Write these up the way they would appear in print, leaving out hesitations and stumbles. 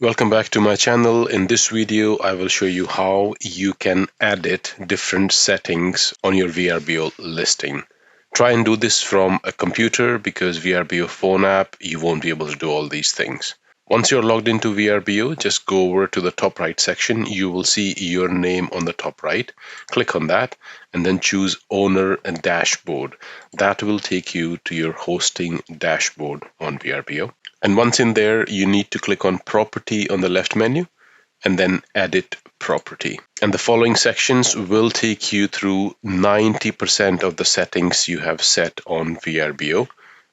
Welcome back to my channel. In this video, I will show you how you can edit different settings on your VRBO listing. Try and do this from a computer because VRBO phone app, you won't be able to do all these things. Once you're logged into VRBO, just go over to the top right section. You will see your name on the top right. Click on that and then choose Owner and Dashboard. That will take you to your hosting dashboard on VRBO. And once in there, you need to click on Property on the left menu and then Edit Property. And the following sections will take you through 90% of the settings you have set on VRBO.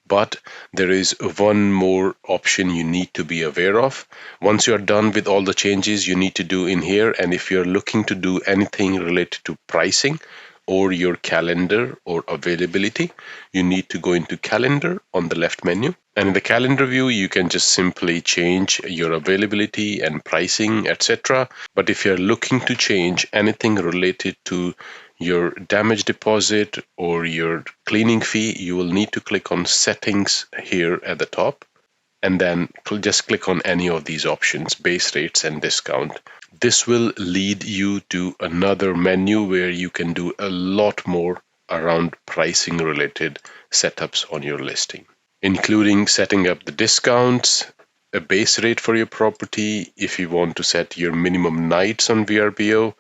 But there is one more option you need to be aware of. Once you're done with all the changes you need to do in here, and if you're looking to do anything related to pricing or your calendar or availability, you need to go into Calendar on the left menu. And in the calendar view, you can just simply change your availability and pricing, etc. But if you're looking to change anything related to your damage deposit or your cleaning fee, you will need to click on Settings here at the top and then just click on any of these options, base rates and discount. This will lead you to another menu where you can do a lot more around pricing related setups on your listing, including setting up the discounts, a base rate for your property, if you want to set your minimum nights on VRBO,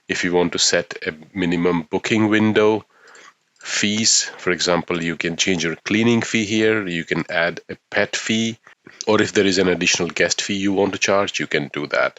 if you want to set a minimum booking window, fees. For example, you can change your cleaning fee here, you can add a pet fee, or if there is an additional guest fee you want to charge, you can do that.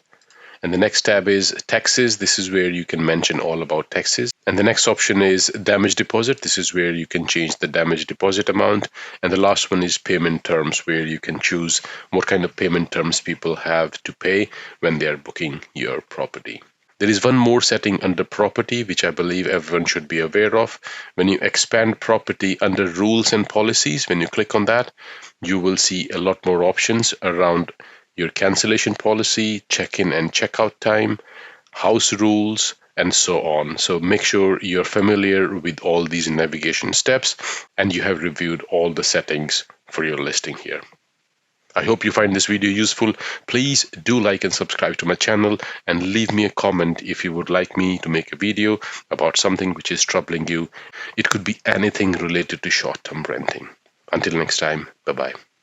And the next tab is taxes. This is where you can mention all about taxes. And the next option is damage deposit. This is where you can change the damage deposit amount. And the last one is payment terms, where you can choose what kind of payment terms people have to pay when they are booking your property. There is one more setting under property, which I believe everyone should be aware of. When you expand property under rules and policies, when you click on that, you will see a lot more options around your cancellation policy, check-in and check-out time, house rules, and so on. So make sure you're familiar with all these navigation steps and you have reviewed all the settings for your listing here. I hope you find this video useful. Please do like and subscribe to my channel and leave me a comment if you would like me to make a video about something which is troubling you. It could be anything related to short-term renting. Until next time, bye-bye.